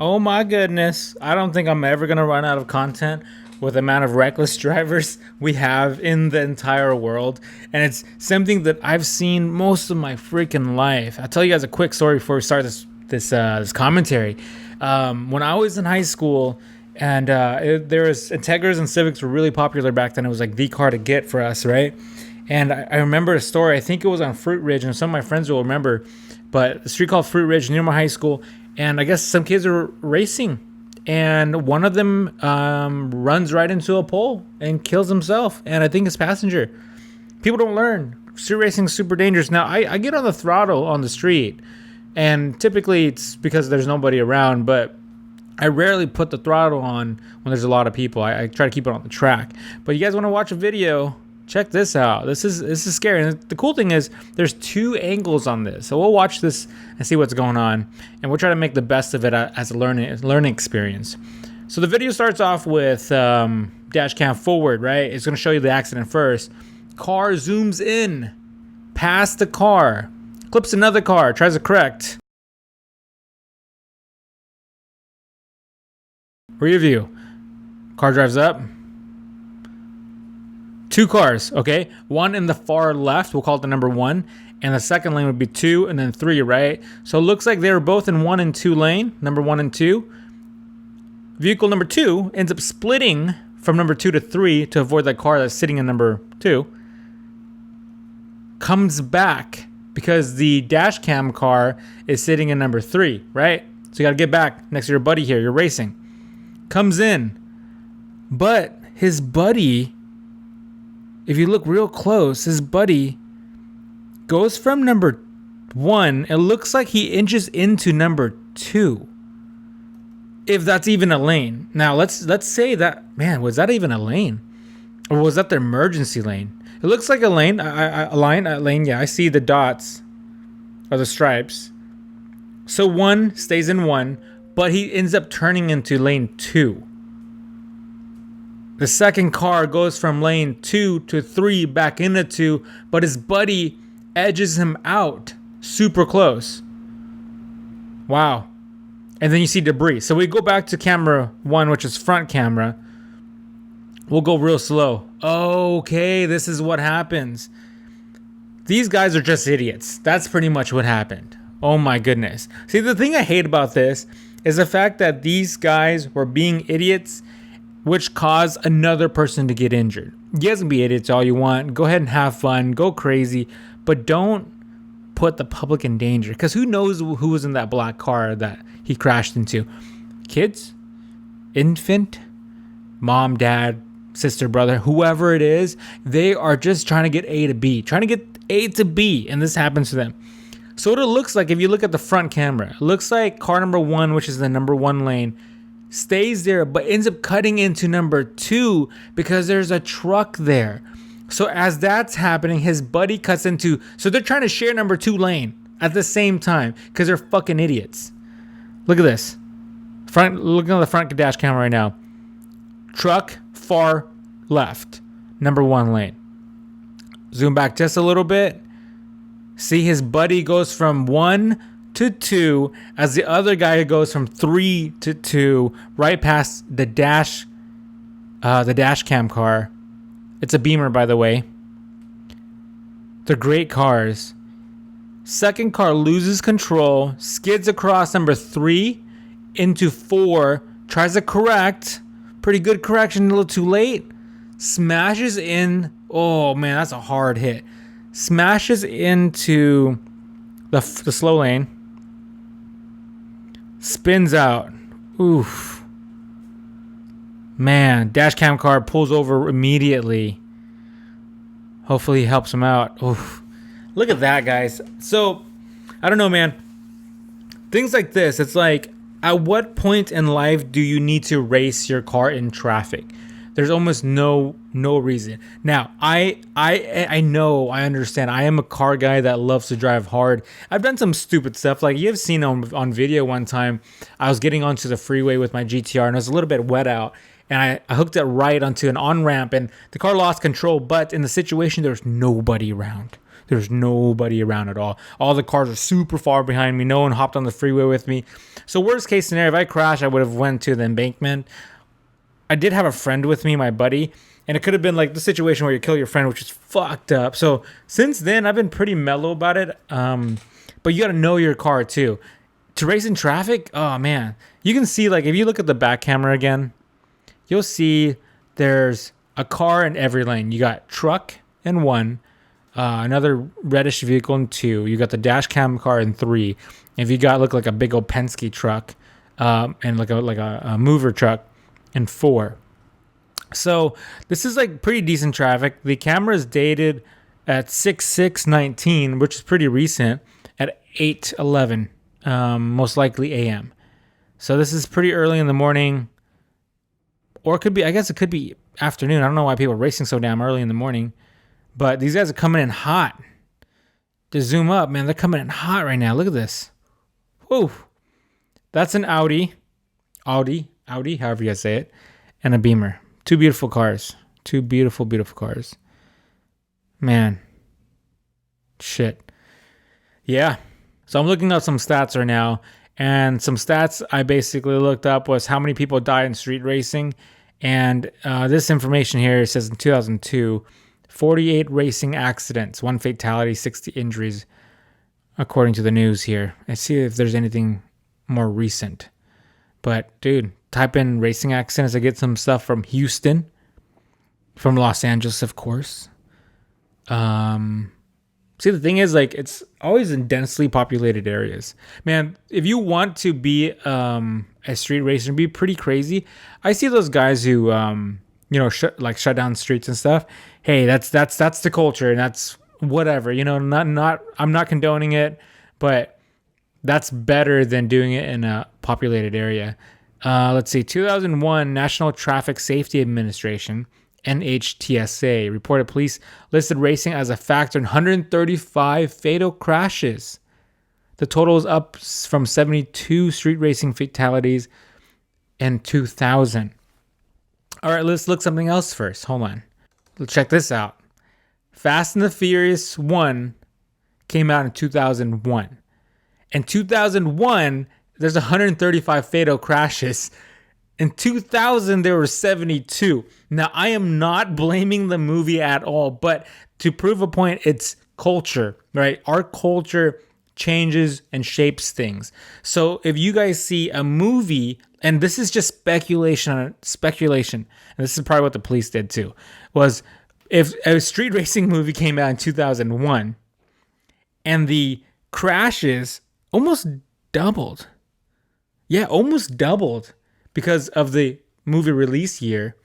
Oh my goodness. I don't think I'm ever going to run out of content with the amount of reckless drivers we have in the entire world. And it's something that I've seen most of my freaking life. I'll tell you guys a quick story before we start this commentary. When I was in high school, and there was Integras and Civics were really popular back then. It was like the car to get for us, right? And I remember a story. I think it was on Fruit Ridge, and some of my friends will remember. But the street called Fruit Ridge near my high school, and I guess some kids were racing, and one of them runs right into a pole and kills himself, and I think his passenger. People don't learn. Street racing is super dangerous. Now, I get on the throttle on the street, and typically it's because there's nobody around, but I rarely put the throttle on when there's a lot of people. I try to keep it on the track. But you guys want to watch a video? Check this out. This is scary. And the cool thing is there's two angles on this. So we'll watch this and see what's going on. And we'll try to make the best of it as a learning experience. So the video starts off with dash cam forward, right? It's going to show you the accident first. Car zooms in past the car. Clips another car. Tries to correct. Rear view. Car drives up. Two cars, okay? One in the far left, we'll call it the number one, and the second lane would be 2 and then 3, right? So it looks like they were both in 1 and 2 lane, number 1 and 2. Vehicle number 2 ends up splitting from number 2 to 3 to avoid that car that's sitting in number 2. Comes back because the dash cam car is sitting in number 3, right? So you gotta get back next to your buddy here, you're racing. Comes in, but his buddy, if you look real close, his buddy goes from number 1. It looks like he inches into number 2. If that's even a lane. Now let's say that, man, was that even a lane? Or was that the emergency lane? It looks like a lane. A lane. Yeah, I see the dots or the stripes. So 1 stays in 1, but he ends up turning into lane 2. The second car goes from lane 2 to 3 back into 2, but his buddy edges him out super close. Wow. And then you see debris. So we go back to camera 1, which is front camera. We'll go real slow. Okay, this is what happens. These guys are just idiots. That's pretty much what happened. Oh my goodness. See, the thing I hate about this is the fact that these guys were being idiots, which caused another person to get injured. You guys can be idiots all you want. Go ahead and have fun. Go crazy. But don't put the public in danger. Because who knows who was in that black car that he crashed into? Kids? Infant? Mom, dad, sister, brother, whoever it is. They are just trying to get A to B. Trying to get A to B. And this happens to them. So what it looks like, if you look at the front camera, it looks like car number 1, which is the number 1 lane, stays there but ends up cutting into number 2 because there's a truck there. So as that's happening, his buddy cuts into, so they're trying to share number 2 lane at the same time because they're fucking idiots. Look at this. Looking at the front dash camera right now. Truck far left, number 1 lane. Zoom back just a little bit. See, his buddy goes from 1 to 2 as the other guy goes from 3 to 2 right past the dash cam car. It's a Beamer, by the way. They're great cars. Second car loses control, skids across number 3 into 4, tries to correct. Pretty good correction, a little too late. Smashes in. Oh man, that's a hard hit. Smashes into the slow lane. Spins out. Oof. Man, dash cam car pulls over immediately. Hopefully he helps him out. Oof. Look at that, guys. So, I don't know, man. Things like this, it's like, at what point in life do you need to race your car in traffic? There's almost no reason. Now, I know, I understand. I am a car guy that loves to drive hard. I've done some stupid stuff. Like you've seen on video one time, I was getting onto the freeway with my GTR and it was a little bit wet out. And I hooked it right onto an on-ramp and the car lost control. But in the situation, there was nobody around. There's nobody around at all. All the cars are super far behind me. No one hopped on the freeway with me. So worst case scenario, if I crashed, I would have went to the embankment. I did have a friend with me, my buddy, and it could have been like the situation where you kill your friend, which is fucked up. So since then, I've been pretty mellow about it. But you got to know your car too. To race in traffic, oh man. You can see, like, if you look at the back camera again, you'll see there's a car in every lane. You got truck in 1, another reddish vehicle in 2. You got the dash cam car in 3. If you got look like a big old Penske truck, and like a mover truck in 4. So this is like pretty decent traffic. The camera is dated at 6/6/19, which is pretty recent, at 8:11, most likely a.m. So this is pretty early in the morning, or it could be, I guess it could be afternoon. I don't know why people are racing so damn early in the morning, but these guys are coming in hot. To zoom up, man, they're coming in hot right now. Look at this. Whoa. That's an Audi, however you guys say it, and a Beamer. 2 beautiful cars. 2 beautiful, beautiful cars. Man. Shit. Yeah. So I'm looking up some stats right now. And some stats I basically looked up was how many people died in street racing. And this information here says in 2002, 48 racing accidents, 1 fatality, 60 injuries, according to the news here. I see if there's anything more recent. But, dude, type in racing accidents. I get some stuff from Houston, from Los Angeles, of course. See, the thing is, like, it's always in densely populated areas. Man, if you want to be a street racer and be pretty crazy, I see those guys who, shut down streets and stuff. Hey, that's the culture, and that's whatever. I'm not condoning it, but that's better than doing it in a populated area. Let's see, 2001 National Traffic Safety Administration, NHTSA, reported police listed racing as a factor in 135 fatal crashes. The total is up from 72 street racing fatalities in 2000. All right, let's look something else first. Hold on. Let's check this out. Fast and the Furious 1 came out in 2001. In 2001, there's 135 fatal crashes. In 2000, there were 72. Now, I am not blaming the movie at all, but to prove a point, it's culture, right? Our culture changes and shapes things. So if you guys see a movie, and this is just speculation, and this is probably what the police did too, was if a street racing movie came out in 2001 and the crashes almost doubled. Yeah, almost doubled. Because of the movie release year,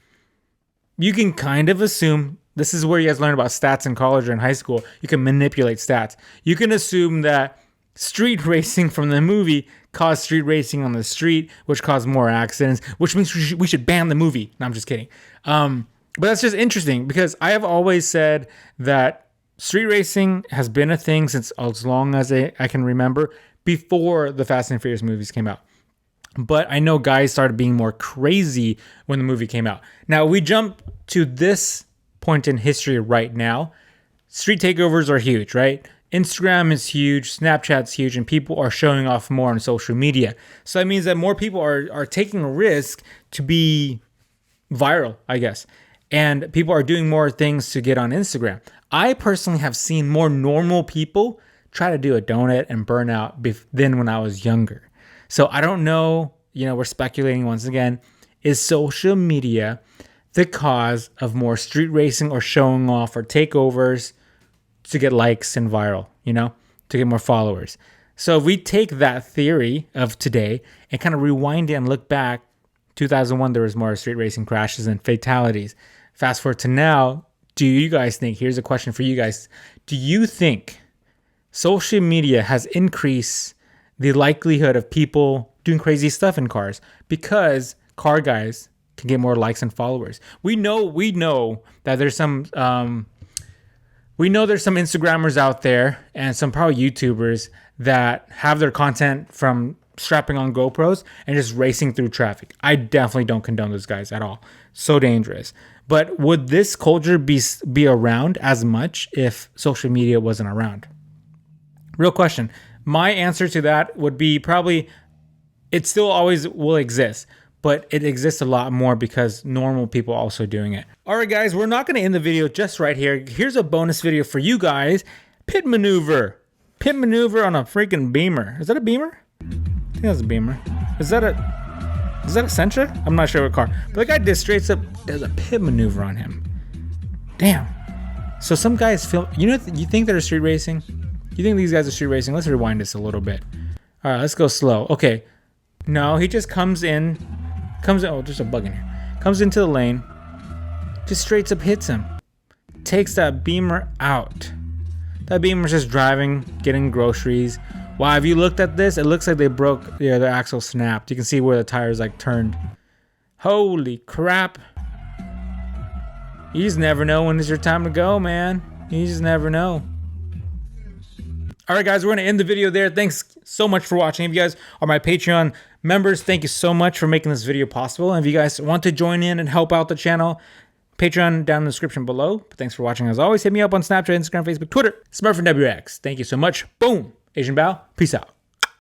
you can kind of assume, this is where you guys learn about stats in college or in high school. You can manipulate stats. You can assume that street racing from the movie caused street racing on the street, which caused more accidents, which means we should ban the movie. No, I'm just kidding. But that's just interesting because I have always said that street racing has been a thing since as long as I can remember, before the Fast and Furious movies came out. But I know guys started being more crazy when the movie came out. Now, we jump to this point in history right now. Street takeovers are huge, right? Instagram is huge, Snapchat's huge, and people are showing off more on social media. So that means that more people are taking a risk to be viral, I guess. And people are doing more things to get on Instagram. I personally have seen more normal people try to do a donut and burn out than when I was younger. So I don't know, we're speculating once again. Is social media the cause of more street racing or showing off or takeovers to get likes and viral, to get more followers? So if we take that theory of today and kind of rewind it and look back, 2001, there was more street racing crashes and fatalities. Fast forward to now, do you guys think, here's a question for you guys. Do you think social media has increased the likelihood of people doing crazy stuff in cars because car guys can get more likes and followers? We know that there's some Instagrammers out there and some probably YouTubers that have their content from strapping on GoPros and just racing through traffic. I definitely don't condone those guys at all. So dangerous. But would this culture be around as much if social media wasn't around? Real question. My answer to that would be probably it still always will exist, but it exists a lot more because normal people are also doing it. All right, guys, we're not going to end the video just right here. Here's a bonus video for you guys. Pit maneuver. Pit maneuver on a freaking Beamer. Is that a Beamer? I think that's a Beamer. Is that a Sentra? I'm not sure what car. But the guy just straight up does a pit maneuver on him. Damn. So some guys film. You think they're street racing? You think these guys are street racing? Let's rewind this a little bit. All right, let's go slow. Okay. No, he just comes in. Oh, there's a bug in here. Comes into the lane. Just straight up hits him. Takes that Beamer out. That Beamer's just driving, getting groceries. Wow, if you looked at this, it looks like they broke, yeah, their axle snapped. You can see where the tires like turned. Holy crap. You just never know when it's your time to go, man. You just never know. All right, guys, we're going to end the video there. Thanks so much for watching. If you guys are my Patreon members, thank you so much for making this video possible. And if you guys want to join in and help out the channel, Patreon down in the description below. But thanks for watching. As always, hit me up on Snapchat, Instagram, Facebook, Twitter, Smurfinwrx. Thank you so much. Boom. Asian Bow. Peace out.